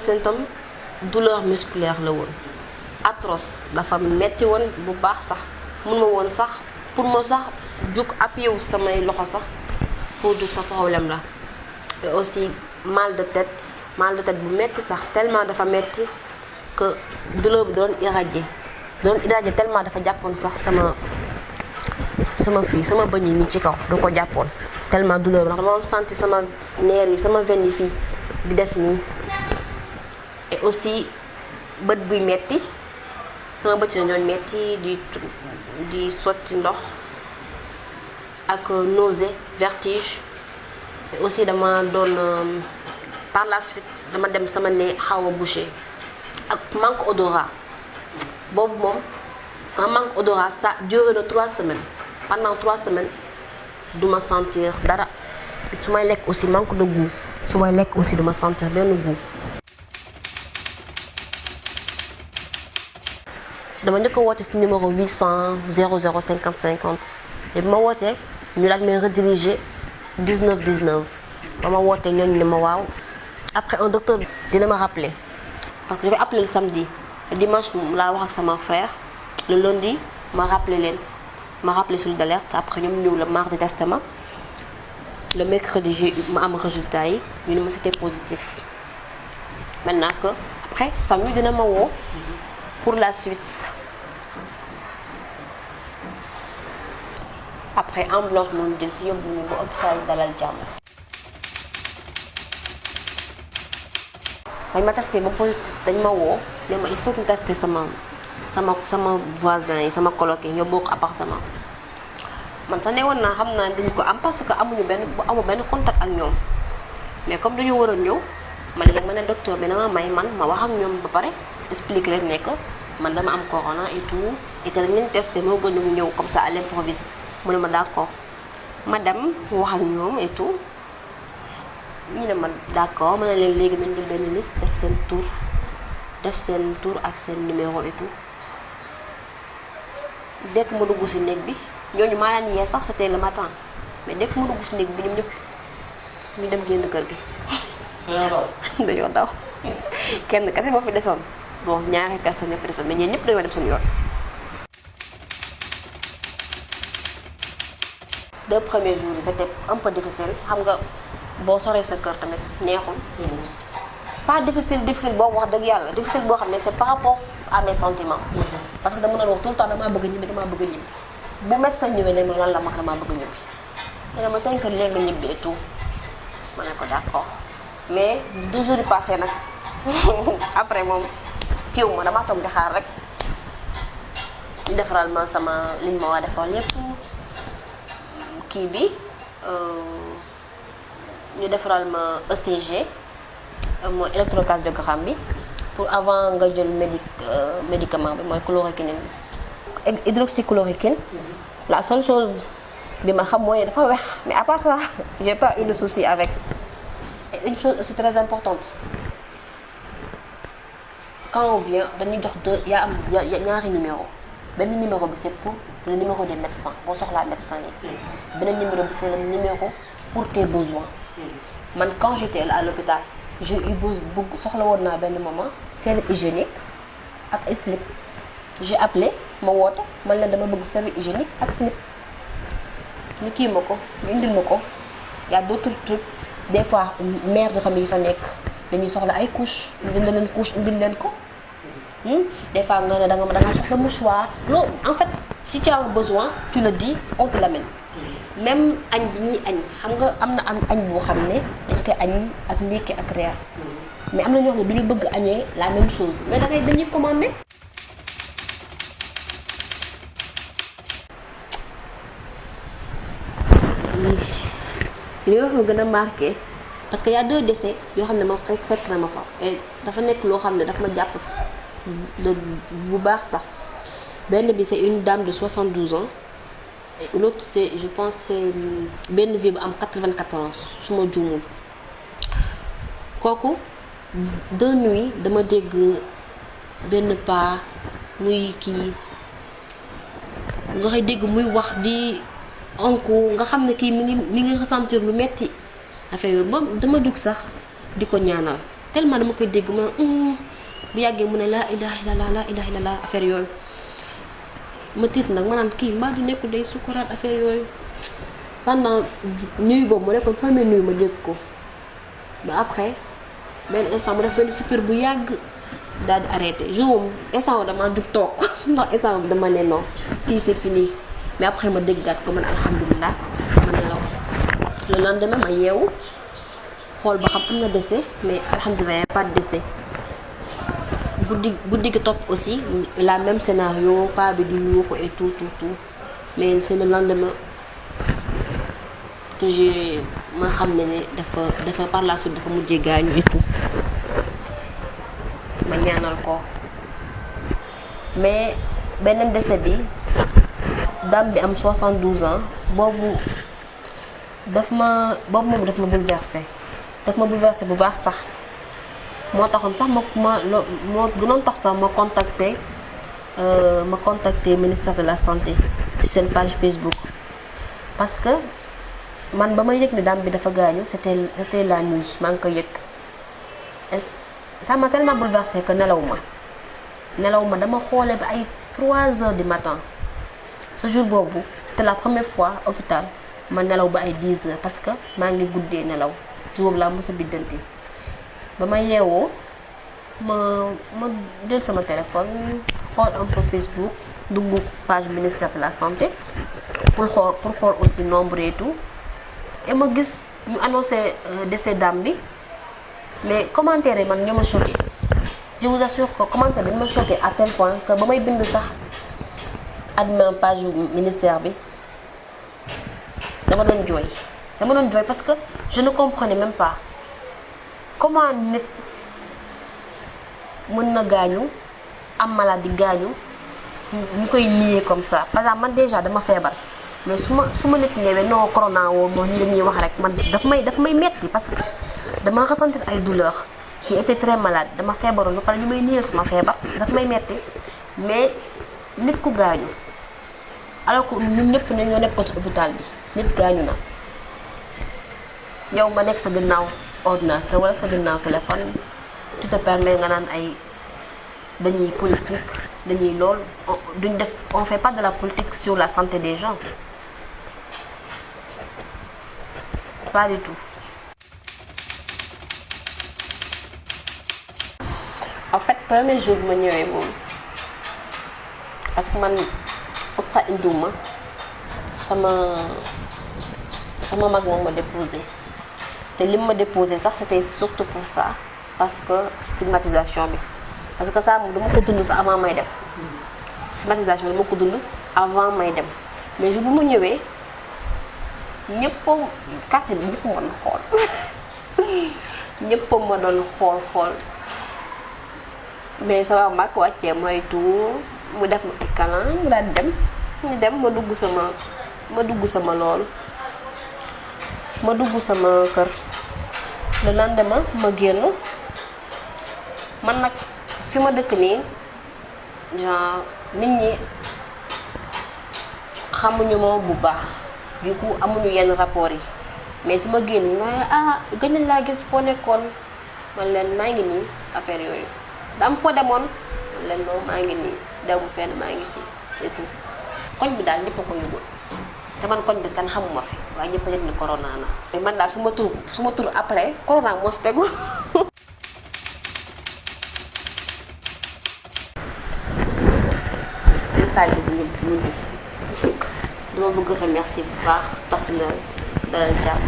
symptômes douleur musculaire la woon atroce dafa metti woon bu baax sax mun ma woon sax pour ma sax jug appuyé wu samay loxo sax pour jug sa problème la et aussi mal de tête bu metti sax tellement dafa metti que douleur bi doon irradier tellement dafa jàppoon sax sama bëñ yi nii ci kaw da ko jàppoon tellement douleur bi ndax dama doon sentir sama neer yi sama veine yi fii di def nii et aussi bët buy metti sama bët yi doon metti di sotti ndox ak nausée vertige et aussi dama doon par la suite dama dem sama nez xaw a bouché ak manque odorat boobu moom sama manque odorat ça duré na 3 semaines pendant 3 semaines duma sentir dara su may lekk aussi manque de goût su may lekk aussi duma sentir benn goût. dama njëkk a woote ci numéro 800 00 50 50 et bi ma wootee ñu daal may rediriger 19 19 ba ma wootee ñooñu ne ma waaw après un docteur dina ma rappeler parce que je vais appeler le samedi le dimanche laa wax ak sama frère le lundi ma rappeler cellule d'alerte après ñoom ñëw le mardi testé ma le mercredi ma am résultat yi ñu ne ma c'était positif maintenant que après SAMU dina ma woo pour la suite après ambulance moom jël si yóbbu ñu ba hôpital Dalal Jàmm. dañ ma testé ba positif dañ ma woo ne ma il faut que ñu testé sama voisin yi sama coloc yi ñoo bokk appartement man sax ne woon naa xam naa dañ ko am parce que amuñu benn contact ak ñoom mais comme dañu waroon ñëw man léegi ma ne docteur bi na ma may man ma wax ak ñoom ba pare explique leen ne que man dama am corona et tout et que dañ leen testé moo gën ñu ñëw comme ça à l'improviste mu ne ma d'accord ma dem wax ak ñoom et tout ñu ne ma d'accord ma ne leen léegi nañ jël benn liste def seen tour ak seen numéro et tout dès que ma dugg ci néeg bi ñooñu maa leen yee sax c'était le matin mais dès que ma dugg ci néeg bi ñoom ñëpp ñu dem génn kër gi. dañoo daw kenn kese moo fi desoon bon ñaari personnes ñoo fi desoon mais ñeen ñëpp dañoo dem seen yoon. 2 premiers jours yi c'était un peu difficile xam nga boo soree sa kër tamit neexul. pas difficile boobu wax dëgg yàlla difficile boo xam ne c'est par rapport à mes sentiments. parce que dama doon wax tout le temps damaa bëgg a ñibbi bu médecin ñëwee ne ma lan la ma damaa bëgg a ñibbi. dana ma tënk léegi ñibbi et tout ma ne ko d'accord mais 2 jours yi passé nag après moom kiiw ma damaa toog di xaar rek ñu defaral ma sama liñ ma waa defal yépp kii bi ñu defaral ma ECG mooy électrocardiogramme bi pour avant nga jël médicament bi mooy chloroquine bi hydroxychloroquine la seule chose bi ma xam mooy dafa wex mais à part ça j'ai pas eu de souci avec. Et une chose aussi très importante quand on vient dañuy jox y a ñaari numéro benn numéro bi c'est pour le numéro des médecins boo soxlaa médecin yi beneen numéro bi c'est le numéro pour tes besoins man quand j'étais là à l'hôpital j'ai eu bëgg soxla woon naa benn moment serviette hygiénique ak ay slip j'ai appelé ma woote man leen dama bëgg serviette hygiénique ak slip ñu kii ma ko ñu indil ma ko y a d'autres trucs des fois mère de famille yi fa nekk dañuy soxla ay couches indil leen couche indil leen ko des fois nga ne da nga soxla mouchoir loolu en fait si tu as un besoin tu le dis on te l'amène même añ bi ñuy añ xam nga am na añ boo xam ne dañ koy añ ak ndékki ak reer mais am na ñoo xam ne du ñu bëgg añee la même chose mais dañuy commander. li wax ma gën a marqué parce que y a 2 décès yoo xam ne ma fekk na ma fa et dafa nekk loo xam ne daf ma jàpp bu baax sax benn bi c'est une dame de 72 ans et l'autre c'est je pense c'est benn vie bu am 84 ans su ma juumul kooku 2 nuits dama dégg benn paa muy kii nga koy dégg muy wax di onku nga xam ne kii mi ngi ressentir lu metti affaire yooyu ba dama jug sax di ko ñaanal tellement dama koy dégg ma bu yàggee mu ne laa ilaha illallah laa ilaha illallah affaire yooyu ma tiit nag ma naan kii mbaa du nekkul day sukkuraat affaire yooyu pendant nuit boobu ma nekkoon première nuit ma dégg ko ba après benn instant mu def benn super bu yàgg daal di arrêté jour moom instant wo dama jug toog ndax instant boobu dama ne non kii c'est fini mais après ma déggaat ko man alhamdulilah ma nelaw le lendemain ma yeewu xool ba xam am na décès mais alhamdulilah y a pas de décès guddi gi topp aussi la même scénario pas bi di yuuxu et tout mais c'est le lendemain que j'ai ma xam ne dafa par la suite dafa mujjee gaañu et tout ma ñaanal ko mais beneen décès bi dame bi am 72 ans boobu moom daf ma bouleversé bu baax sax moo taxoon sax moo gënoon tax sax ma contacté ministère de la santé ci seen page Facebook parce que man ba may yëg ne dame bi dafa gaañu c'était la nuit maa ngi ko yëg ça m'a tellement bouleversé que nelaw ma dama xoolee ba ay 3 heures du matin ce jour boobu c'était la première fois hôpital ma nelaw ba ay 10 heures parce que maa ngi guddee nelaw jour boobu laa mos a biddanti ba ma yeewoo ma jël sama téléphone xool un peu Facebook dugg page ministère de la santé pour xool aussi nombre et tout et ma gis ñu annoncé décès dame bi mais commentaire yi man ñoo ma choqué je vous assure que commentaire dañ ma choqué à tel point que ba may bind sax admin page ministère bi dama doon jooy parce que je ne comprenais même pas comment nit mën na gaañu am maladie gaañu ñu koy nier comme ça par exemple man déjà dama feebar mais su ma nit ñëwee non corona woo moo ñu dañuy wax rek man daf may metti parce que dama ressentir ay douleurs j'ai été très malade dama feebaroon ba pare ñu may nier sama feebar daf may metti mais nit ku gaañu alors que ñun ñëpp ne ñoo nekkoon ci hôpital bi nit gaañu na yow nga nekk sa gannaaw ordinateur wala sa gannaaw téléphone tu te permets nga naan ay dañuy politique dañuy lool on fait pas de la politique sur la santé des gens pas du tout. En fait premier jour ma ñëwee moom parce que man hôpital indiwuma sama mag moom ma déposé te li ma déposé sax c'était surtout pour ça parce que stigmatisation bi parce que ça moom dama ko dund sax avant may dem stigmatisation dama ko dund avant may dem mais jour bu ma ñëwee ñëpp quartier bi ñëpp ma doon xool ñëpp ma doon xool mais sama mag wàccee mooy tout mu def ma kalan mu daal dem ñu dem ma dugg sama kër le lendemain ma génn man nag fi ma dëkk nii genre nit ñi xamuñu ma bu baax du coup amuñu yenn rapport yi mais su ma génn gën nañ laa gis foo nekkoon man leen maa ngi nii affaire yooyu dam foo demoon man leen non maa ngi nii demu fenn maa ngi fii et tout koñ bi daal ñëpp a ko yëgul te man koñ bi kan xamuma fi waaye ñëpp a yëg ni corona na mais man daal su ma tur après corona moo si tegu taalibe bi ñëpp dama bëgg remercier bu baax personnel Dalal Jàmm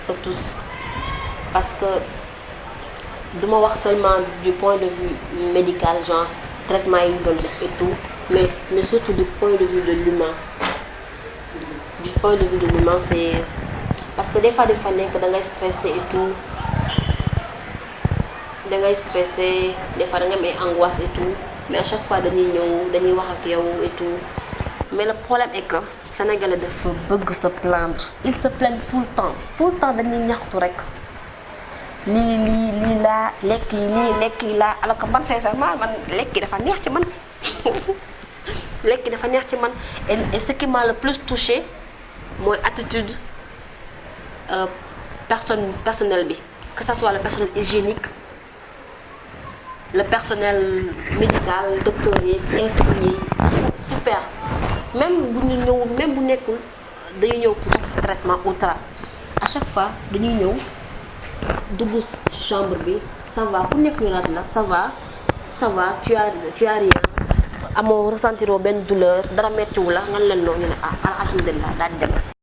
à tous parce que duma wax seulement du point de vue médical genre traitement yi ñu doon def et tout mais surtout du point de vue de l'humain c'est parce que des fois dañ fa nekk da ngay stressé et tout des fois da nga am ay angoisse et tout mais à chaque fois dañuy wax ak yow et tout mais le problème est que Sénégalais dafa bëgg se plaindre ils se plaignent tout le temps dañuy ñaxtu rek lii laa lekk yi laa alors que man sincèrement man lekk yi dafa neex ci man et ce qui m'a le plus touché mooy attitude personnel bi que ça soit le personnel hygiénique le personnel médical docteur yi infirmier yi super même bu ñu ñëw même bu nekkul dañuy ñëw pour dugg ci traitement ultra à chaque fois dañuy ñëw dugg ci chambre bi ça va ku nekk ñu laaj la ça va tu as rien amoo ressentiroo benn douleur dara mettiwu la nga leen noo ñu ne alhamdulilah daal di dem